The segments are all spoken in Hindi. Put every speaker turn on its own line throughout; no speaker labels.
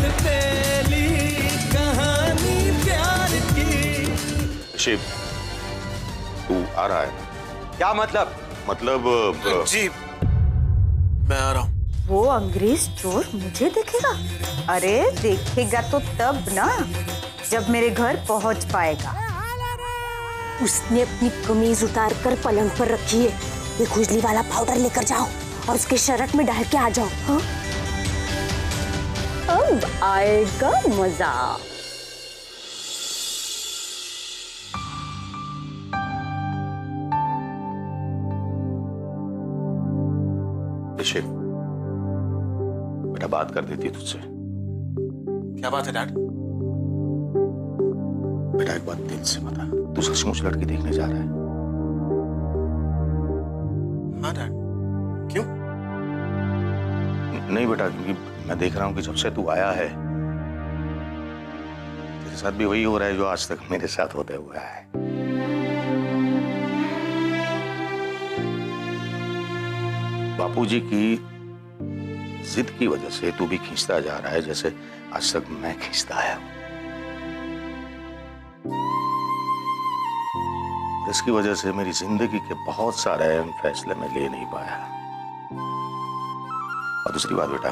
अलबेली कहानी प्यार की।
शिव, तू आ रहा है?
क्या मतलब?
जी मैं आ रहा हूँ।
वो अंग्रेज चोर मुझे देखेगा? अरे देखेगा तो तब ना, जब मेरे घर पहुंच पाएगा।
उसने अपनी कमीज उतार कर पलंग पर रखी है। ये खुजली वाला पाउडर लेकर जाओ और उसके शर्ट में डाल के आ जाओ। हाँ? अब आएगा मजा।
शिव, बेटा बात कर देती है तुझसे।
क्या बात है डैड?
बेटा एक बात दिल से बता, तू सचमुच लड़की देखने जा रहा है?
हाँ डैड। क्यों?
नहीं बेटा, क्योंकि मैं देख रहा हूँ कि जब से तू आया है तेरे साथ भी वही हो रहा है जो आज तक मेरे साथ होता हुआ है। बापूजी की जिद की वजह से तू भी खींचता जा रहा है, जैसे आज तक मैं खींचता आया हूं। इसकी वजह से मेरी जिंदगी के बहुत सारे अहम फैसले मैं ले नहीं पाया। और दूसरी बात बेटा,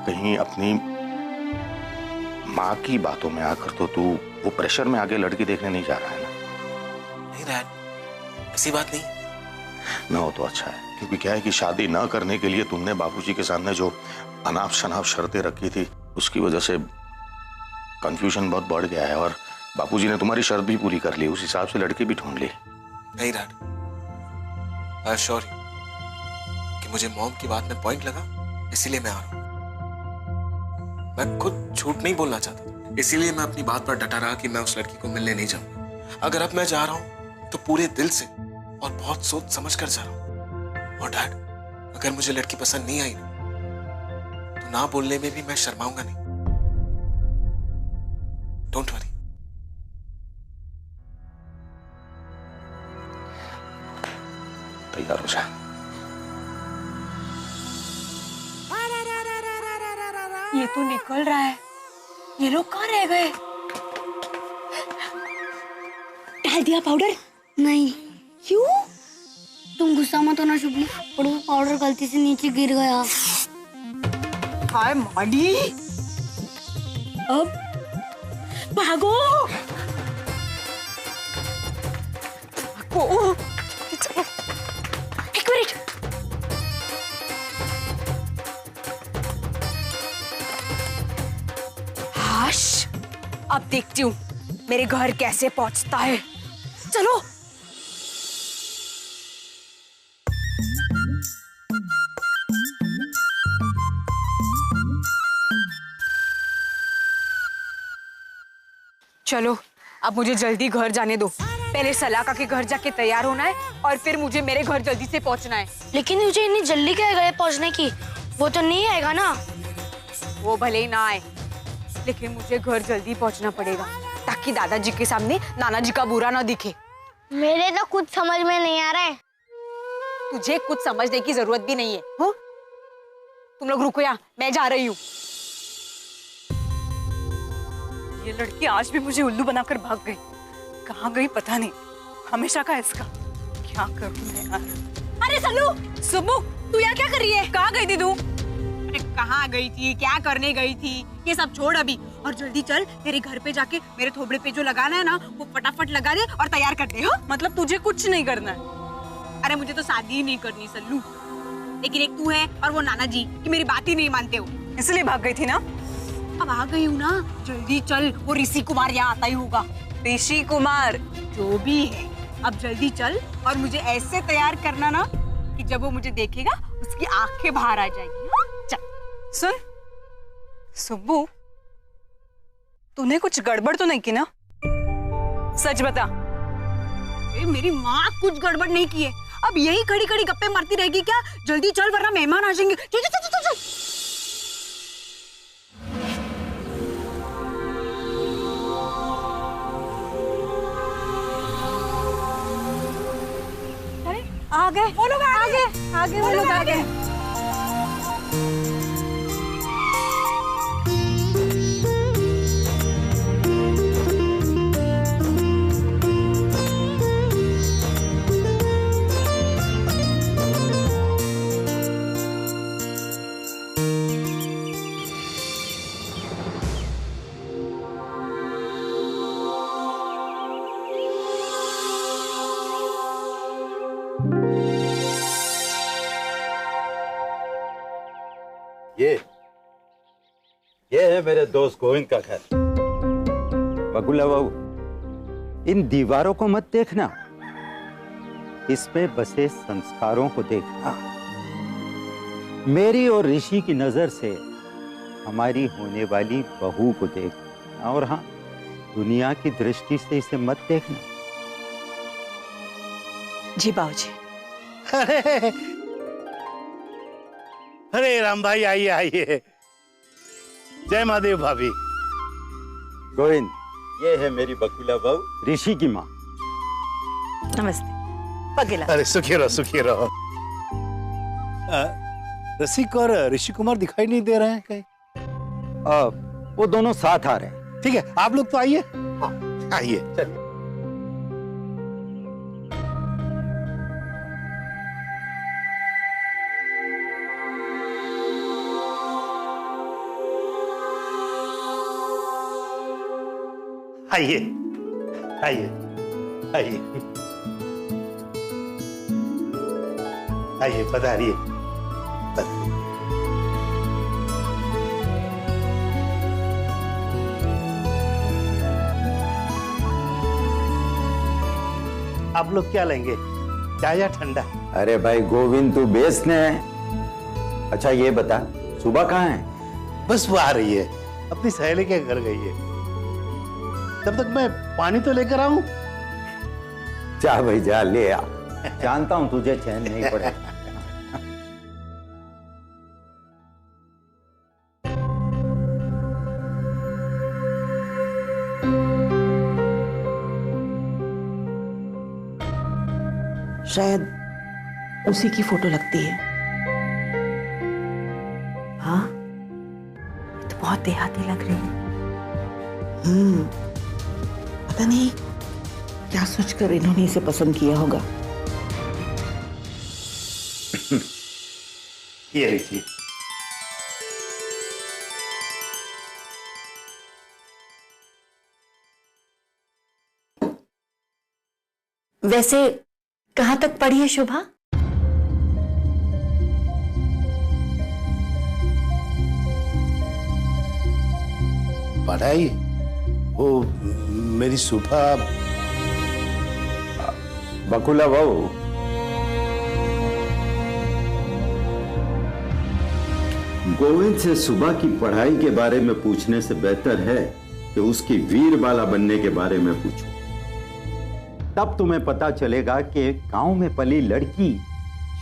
कहीं अपनी माँ की बातों में आकर तो तू वो प्रेशर में आगे लड़की देखने नहीं जा रहा है ना?
नहीं डैड, ऐसी बात नहीं।
ना हो तो अच्छा है, क्योंकि क्या है कि शादी ना करने के लिए तुमने बापूजी के सामने जो अनाप शनाप शर्तें रखी थी, उसकी वजह से कंफ्यूजन बहुत बढ़ गया है। और बापूजी ने तुम्हारी शर्त भी पूरी कर ली, उस हिसाब से लड़की भी ढूंढ ली।
नहीं डैड, आई एश्योर यू कि मुझे मॉम की बात में पॉइंट लगा, इसीलिए मैं आ रहा हूं। मैं खुद झूठ नहीं बोलना चाहता, इसीलिए मैं अपनी बात पर डटा रहा कि मैं उस लड़की को मिलने नहीं जाऊंगा। अगर अब मैं जा रहा हूं तो पूरे दिल से और बहुत सोच समझ कर जा रहा हूं। और डैड, अगर मुझे लड़की पसंद नहीं आई ना, तो ना बोलने में भी मैं शर्माऊंगा नहीं। Don't worry.
तैयार हो जा।
ये तो निकल रहा है, ये लोग कहाँ रह गए? डाल दिया पाउडर?
नहीं।
क्यों?
तुम गुस्सा मत होना शुभली, और वो पाउडर गलती से नीचे गिर गया।
हाय माडी,
अब भागो।
को
एक मिनट।
हाश, अब देखती हूँ मेरे घर कैसे पहुंचता है। चलो। चलो, अब मुझे जल्दी घर जाने दो। पहले सलाका के घर जाके तैयार होना है और फिर मुझे मेरे घर जल्दी से पहुंचना है।
लेकिन मुझे इतनी जल्दी क्या है पहुंचने की? वो तो नहीं आएगा ना।
वो भले ही ना आए, लेकिन मुझे घर जल्दी पहुंचना पड़ेगा ताकि दादाजी के सामने नाना जी का बुरा ना दिखे।
मेरे तो कुछ समझ में नहीं आ रहा है।
तुझे कुछ समझने की जरूरत भी नहीं है। हो? तुम लोग रुको यहाँ, मैं जा रही हूँ।
ये लड़की आज भी मुझे उल्लू बनाकर भाग गई। कहाँ गई पता नहीं, हमेशा का इसका। क्या करूँ मैं यार?
अरे सल्लू, सुब्बू, तू यहाँ क्या कर रही है?
कहाँ गई थी तू?
अरे कहाँ गई थी, क्या करने गई थी, ये सब छोड़ अभी और जल्दी चल। तेरे घर पे जाके मेरे थोबड़े पे जो लगाना है ना, वो फटाफट लगा दे और तैयार कर दे। हो?
मतलब तुझे कुछ नहीं करना है?
अरे मुझे तो शादी ही नहीं करनी सल्लू, लेकिन एक तू है और वो नाना जी की मेरी बात ही नहीं मानते हो,
इसलिए भाग गई थी ना?
अब आ गई हूँ ना, जल्दी चल। वो ऋषि कुमार यहाँ आता ही होगा।
ऋषि कुमार
जो भी है, अब जल्दी चल और मुझे ऐसे तैयार करना ना कि जब वो मुझे देखेगा उसकी आंखें बाहर आ जाएंगी। हाँ? चल।
सुन सुब्बू, तूने कुछ गड़बड़ तो नहीं की ना? सच बता।
मेरी माँ कुछ गड़बड़ नहीं की है। अब यही खड़ी खड़ी गप्पे मारती रहेगी क्या? जल्दी चल वरना मेहमान आ जाएंगे। चल चल चल चल।
आगे वो लोग आगे वो लोग आगे।
ये है मेरे दोस्त गोविंद का घर। बकुला बाबू, इन दीवारों को मत देखना, इसमें बसे संस्कारों को देखना। मेरी और ऋषि की नजर से हमारी होने वाली बहू को देखना, और हाँ, दुनिया की दृष्टि से इसे मत देखना।
जी बाबूजी।
अरे राम भाई, आइए आइए। जय महादेव भाभी।
गोविंद, ये है मेरी बकुला बहू ऋषि की माँ।
नमस्ते। पगेला।
अरे सुखी रहो सुखी रहो। रसिक और ऋषि कुमार दिखाई नहीं दे रहे हैं कहीं?
वो दोनों साथ आ रहे हैं।
ठीक है, आप लोग तो आइए। हाँ, आइए चलिए। आइए आइए आइए आइए, पधारिए। आप लोग क्या लेंगे, चाय या ठंडा?
अरे भाई गोविंद, तू बेस ने है। अच्छा ये बता, सुबह कहाँ है?
बस वो आ रही है, अपनी सहेली के घर गई है। तब तक मैं पानी तो लेकर आऊं।
जा भाई जा, ले आ। जानता हूं तुझे चैन नहीं पड़ेगा।
शायद उसी की फोटो लगती है। हाँ, ये तो बहुत देहाती लग रही है। पता नहीं क्या सोचकर इन्होंने इसे पसंद किया होगा।
ये देखिए।
वैसे कहाँ तक पढ़ी है शोभा?
पढ़ाई? वो मेरी सुबह।
बकुला बहू, गोविंद से सुबह की पढ़ाई के बारे में पूछने से बेहतर है कि उसकी वीरबाला बनने के बारे में पूछो। तब तुम्हें पता चलेगा कि गांव में पली लड़की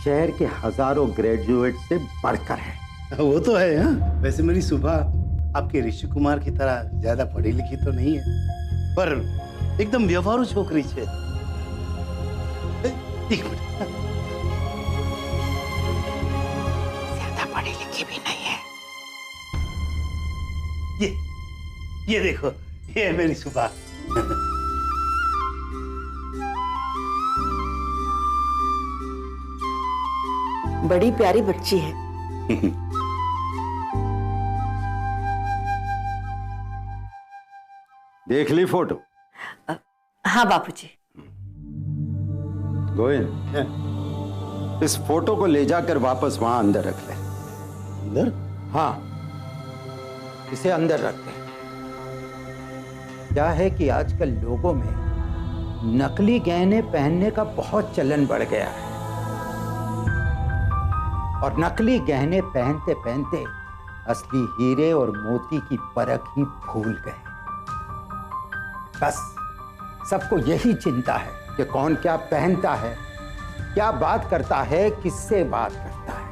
शहर के हजारों ग्रेजुएट से बढ़कर है।
वो तो है। हाँ, वैसे मेरी सुबह आपके ऋषि कुमार की तरह ज्यादा पढ़ी लिखी तो नहीं है, पर एकदम व्यवहारू छोकरी है। एक मिनट।
ज्यादा पढ़ी लिखी भी नहीं है।
ये देखो, ये है मेरी सुबह।
बड़ी प्यारी बच्ची है।
देख ली फोटो?
हाँ बापूजी।
गोविंद, इस फोटो को ले जाकर वापस वहां अंदर रख ले।
अंदर?
हाँ, इसे अंदर रख ले। क्या है कि आजकल लोगों में नकली गहने पहनने का बहुत चलन बढ़ गया है, और नकली गहने पहनते पहनते असली हीरे और मोती की परख ही भूल गए। बस सबको यही चिंता है कि कौन क्या पहनता है, क्या बात करता है, किससे बात करता है।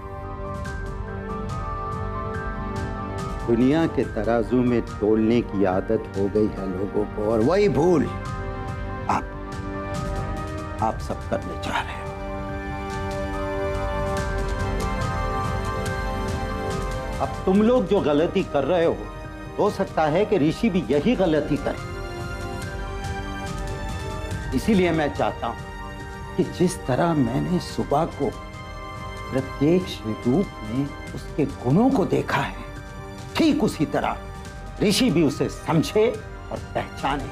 दुनिया के तराजू में तोलने की आदत हो गई है लोगों को, और वही भूल आप सब करने जा रहे हो। अब तुम लोग जो गलती कर रहे हो सकता है कि ऋषि भी यही गलती करे। इसीलिए मैं चाहता हूं कि जिस तरह मैंने सुबह को प्रत्यक्ष रूप में उसके गुणों को देखा है, ठीक उसी तरह ऋषि भी उसे समझे और पहचाने।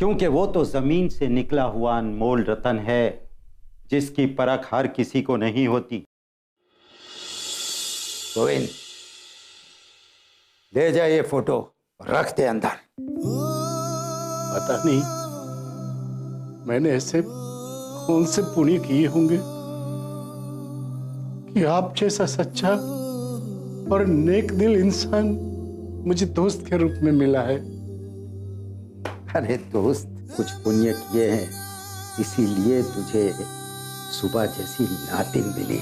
क्योंकि वो तो जमीन से निकला हुआ अनमोल रतन है, जिसकी परख हर किसी को नहीं होती। गोविंद, ले जा ये फोटो और रख दे अंदर।
पता नहीं मैंने ऐसे कौन से पुण्य किए होंगे कि आप जैसा सच्चा और नेक दिल इंसान मुझे दोस्त के रूप में मिला है।
अरे दोस्त, कुछ पुण्य किए हैं, इसीलिए तुझे सुबह जैसी नातिन मिली।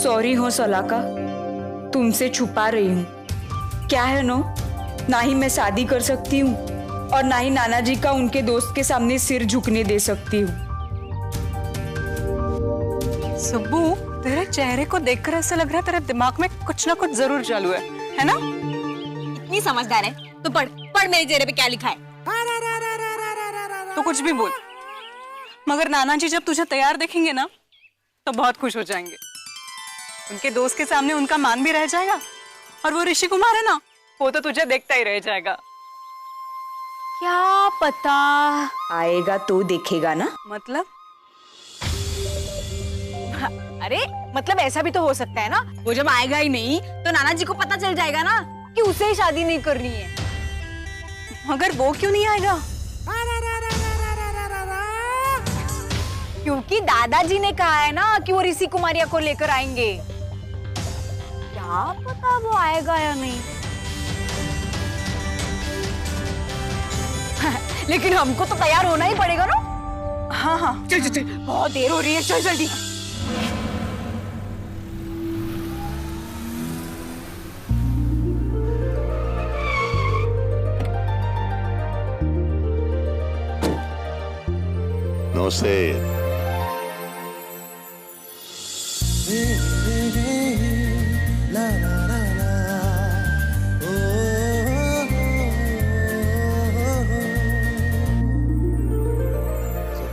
सॉरी हो सलाका, तुमसे छुपा रही हूँ। क्या है नो, ना ही मैं शादी कर सकती हूँ और ना ही नाना जी का उनके दोस्त के सामने सिर झुकने दे सकती हूँ।
सुब्बू, तेरे चेहरे को देखकर ऐसा लग रहा है तेरे दिमाग में कुछ ना कुछ जरूर चालू है ना?
इतनी समझदार है तो पढ़ पढ़ मेरे चेहरे पे क्या लिखा है।
तो कुछ भी बोल, मगर नाना जी जब तुझे तैयार देखेंगे ना तो बहुत खुश हो जाएंगे। उनके दोस्त के सामने उनका मान भी रह जाएगा और वो ऋषि कुमार है ना, वो तो तुझे देखता ही रह जाएगा।
क्या पता, आएगा तो देखेगा ना।
मतलब?
अरे मतलब ऐसा भी तो हो सकता है ना, वो जब आएगा ही नहीं तो नाना जी को पता चल जाएगा ना कि उसे ही शादी नहीं करनी है।
मगर वो क्यों नहीं आएगा?
क्योंकि दादाजी ने कहा है ना कि वो ऋषि कुमारिया को लेकर आएंगे। क्या पता वो आएगा या नहीं। लेकिन हमको तो तैयार होना ही पड़ेगा ना।
हाँ हाँ,
चल चल चल, बहुत देर हो रही है, चल जल्दी।
नमस्ते।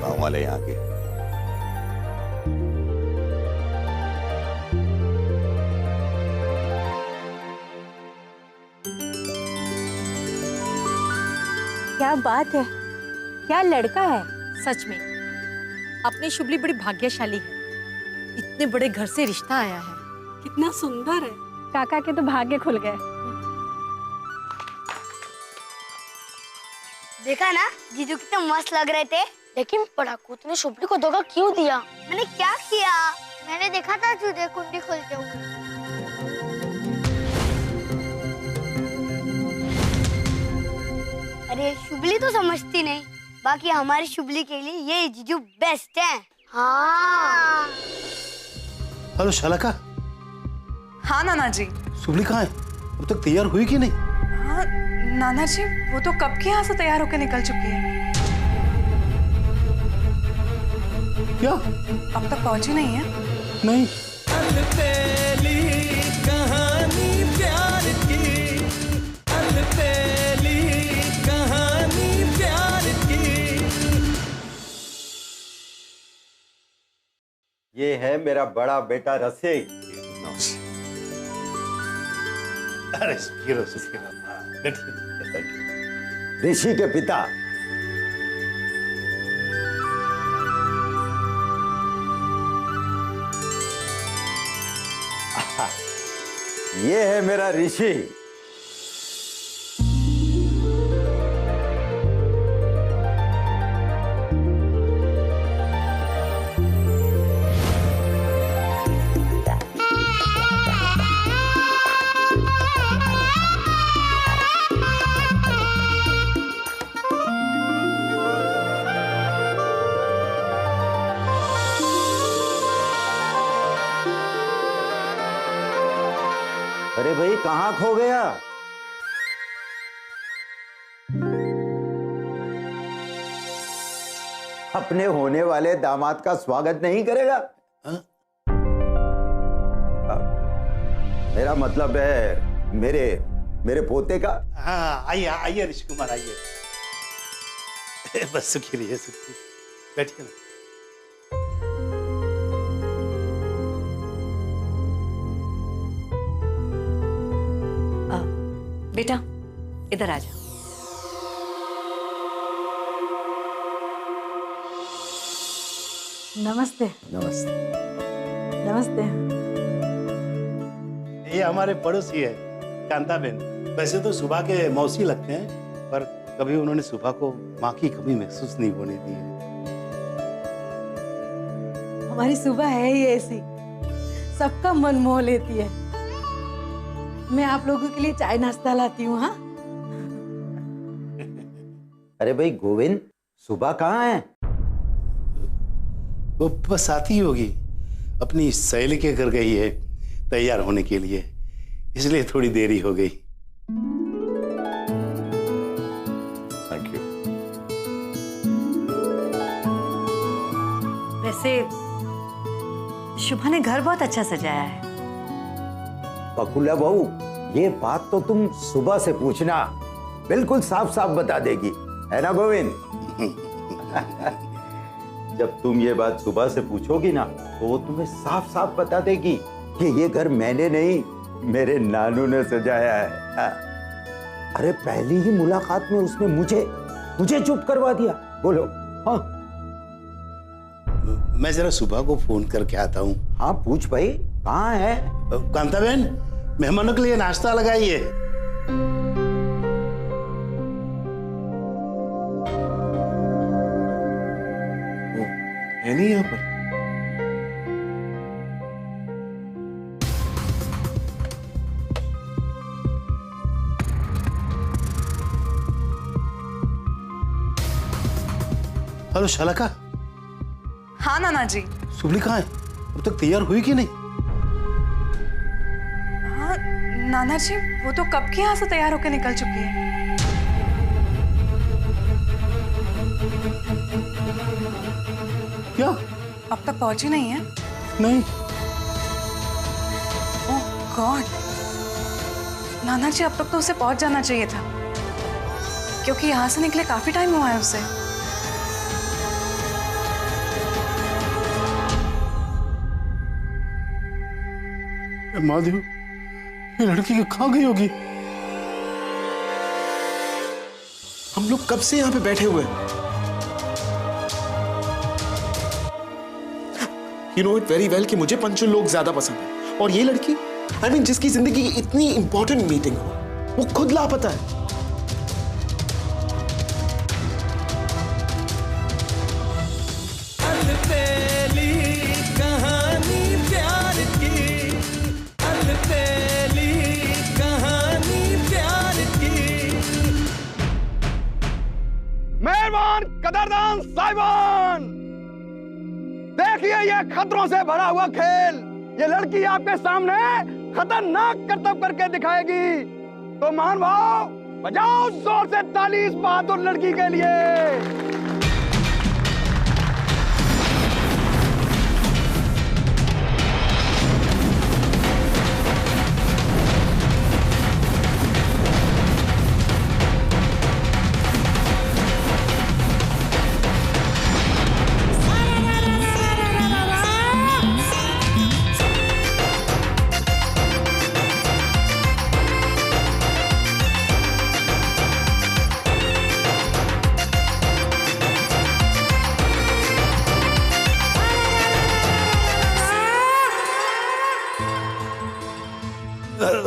गाँव वाले यहाँ के
क्या बात है, क्या लड़का है।
सच में अपनी शुभली बड़ी भाग्यशाली है, इतने बड़े घर से रिश्ता आया है। कितना सुंदर है।
काका के तो भाग्य खुल गए।
देखा ना जीजू कितने मस्त लग रहे थे। लेकिन पढ़ाकू ने शुभली को धोखा क्यों दिया? मैंने क्या किया? मैंने देखा था तुझे कुंडी खोलते हुए। अरे शुभली तो समझती नहीं, बाकी हमारी शुभली के लिए ये जीजू बेस्ट है। हाँ।
हेलो शालका।
हाँ नाना जी।
शुभली कहाँ है? अब तक तैयार हुई कि नहीं?
हाँ नाना जी, वो तो कब के यहाँ से तैयार होकर निकल चुकी है।
क्या?
अब तक पहुंची नहीं है?
नहीं।
अलबेली कहानी प्यार की, अलबेली कहानी प्यार की।
ये है मेरा बड़ा बेटा रसिक।
अरे सुखी रहो।
ऋषि के पिता। ये है मेरा ऋषि। अरे भाई, कहाँ खो गया? अपने होने वाले दामाद का स्वागत नहीं करेगा? मेरा मतलब है मेरे पोते का।
हाँ, आइए आइए ऋषि कुमार, आइए। बस सुखी रहिए, सुखी बैठिए ना।
बेटा इधर आ जा।
नमस्ते।
नमस्ते।
नमस्ते।
ये हमारे पड़ोसी है कांताबेन। वैसे तो सुबह के मौसी लगते हैं, पर कभी उन्होंने सुबह को माँ की कमी महसूस नहीं होने दी है।
हमारी सुबह है ही ऐसी, सबका मन मोह लेती है। मैं आप लोगों के लिए चाय नाश्ता लाती हूँ। हाँ
अरे भाई गोविंद, सुबह कहाँ है?
वो बस आती होगी, अपनी सहेली के घर गई है तैयार होने के लिए, इसलिए थोड़ी देरी हो गई।
Thank you.
वैसे शुभा ने घर बहुत अच्छा सजाया है।
बकुला बहू, ये बात तो तुम सुबह से पूछना, बिल्कुल साफ साफ बता देगी, है ना गोविंद? जब तुम ये बात सुबह से पूछोगी ना, तो वो तुम्हें साफ साफ बता देगी कि ये घर मैंने नहीं, मेरे नानू ने सजाया है। हाँ। अरे पहली ही मुलाकात में उसने मुझे चुप करवा दिया। बोलो। हाँ
मैं जरा सुबह को फोन करके आता हूँ।
हाँ पूछ भाई, कहाँ है?
कांताबेन, मेहमानों के लिए नाश्ता लगाइए।
है नहीं यहाँ पर।
हेलो शालका।
हाँ नाना जी।
सुबली कहाँ है? अब तक तैयार हुई कि नहीं?
हाँ नाना जी, वो तो कब के यहाँ से तैयार होकर निकल चुकी है।
क्या?
अब तक पहुंची नहीं है?
नहीं।
ओह गॉड, नाना जी अब तक तो उसे पहुंच जाना चाहिए था, क्योंकि यहाँ से निकले काफी टाइम हुआ है उसे।
महादेव, ये लड़की कहाँ गई होगी?
हम लोग कब से यहाँ पे बैठे हुए हैं? You know it very well कि मुझे पंचुअल लोग ज्यादा पसंद है, और ये लड़की I mean, जिसकी जिंदगी की इतनी इंपॉर्टेंट मीटिंग हो, वो खुद लापता है।
अलबेली कहानी प्यार की, अलबेली कहानी प्यार की।
मेहरबान कदरदान साहिबान, देखिए ये खतरों से भरा हुआ खेल। ये लड़की आपके सामने खतरनाक करतब करके दिखाएगी, तो मान भाव बजाओ जोर से ताली इस बहादुर लड़की के लिए।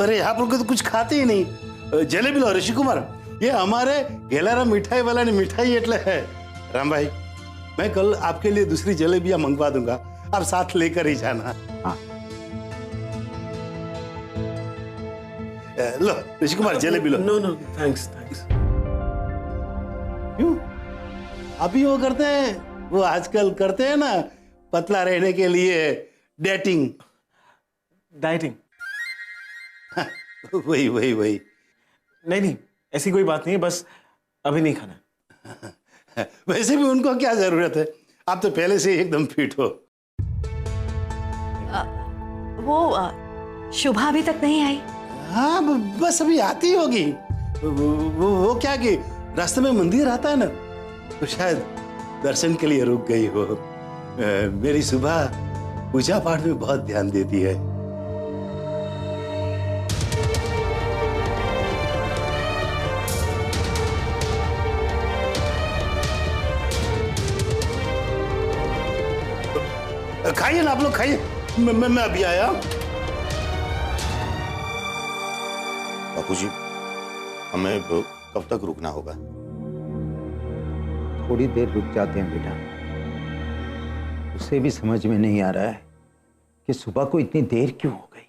अरे आप लोग तो कुछ खाते ही नहीं। जलेबी लो ऋषि कुमार, ये हमारे गेलारा मिठाई वाला ने मिठाई एटले है। राम भाई, मैं कल आपके लिए दूसरी जलेबियां मंगवा दूंगा, आप साथ लेकर ही जाना। हाँ। लो ऋषि कुमार जलेबी लो।
No no thanks thanks.
क्यों? अभी वो करते हैं, वो आजकल करते हैं ना पतला रहने के लिए डेटिंग,
डाइटिंग।
वही वही वही।
नहीं ऐसी कोई बात नहीं है, बस अभी नहीं खाना।
वैसे भी उनको क्या जरूरत है, आप तो पहले से ही एकदम फिट हो।
वो शुभा अभी तक नहीं आई?
हाँ बस अभी आती होगी। वो क्या कि रास्ते में मंदिर आता है ना, तो शायद दर्शन के लिए रुक गई हो। मेरी सुबह पूजा पाठ में बहुत ध्यान देती है। खाइए ना आप लोग, खाइए। मैं अभी आया।
बापूजी, हमें कब तक रुकना होगा?
थोड़ी देर रुक जाते हैं बेटा। उसे भी समझ में नहीं आ रहा है कि सुबह को इतनी देर क्यों हो गई।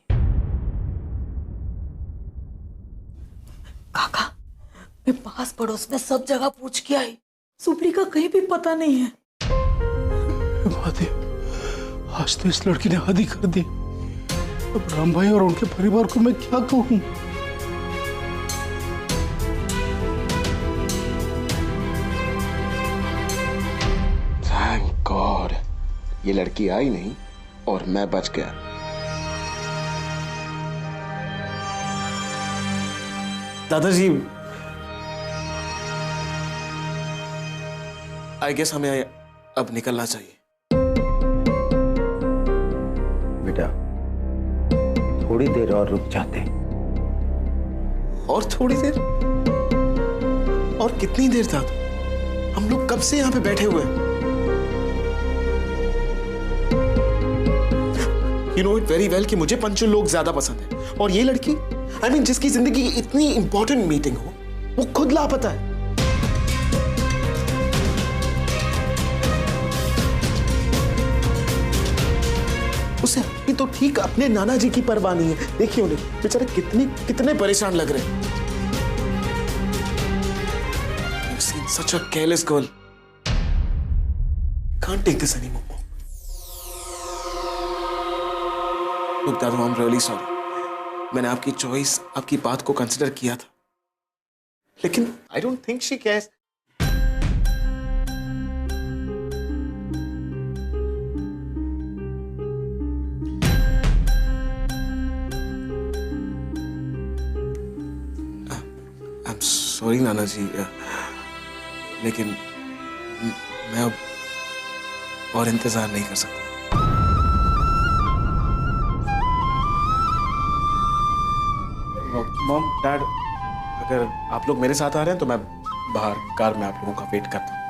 काका, मैं पास पड़ोस में सब जगह पूछ के आई, सुपली का कहीं भी पता नहीं है।
महादेव, आज तो इस लड़की ने हद ही कर दी। अब राम भाई और उनके परिवार को मैं क्या कहूं?
थैंक गॉड, ये लड़की आई नहीं और मैं बच गया। दादाजी, आई गेस हमें अब निकलना चाहिए।
बेटा, थोड़ी देर और रुक जाते।
और थोड़ी देर? और कितनी देर तक? हम लोग कब से यहां पे बैठे हुए हैं? You know it very well कि मुझे पंचुअल लोग ज्यादा पसंद है, और ये लड़की, I mean, जिसकी जिंदगी की इतनी इंपॉर्टेंट मीटिंग हो, वो खुद लापता है। उसे अभी तो ठीक अपने नाना जी की परवाह नहीं है। देखिए उन्हें, बेचारे कितने परेशान लग रहे हैं। You've seen such a careless girl. Can't take this anymore. Look, Dadu, I'm really sorry. मैंने आपकी चॉइस, आपकी बात को कंसिडर किया था, लेकिन I don't think she cares. I'm sorry, नाना जी, लेकिन मैं अब और इंतजार नहीं कर सकता। मॉम, डैड, अगर आप लोग मेरे साथ आ रहे हैं तो मैं बाहर कार में आप लोगों का वेट करता हूँ।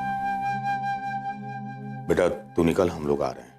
बेटा तू निकल, हम लोग आ रहे हैं।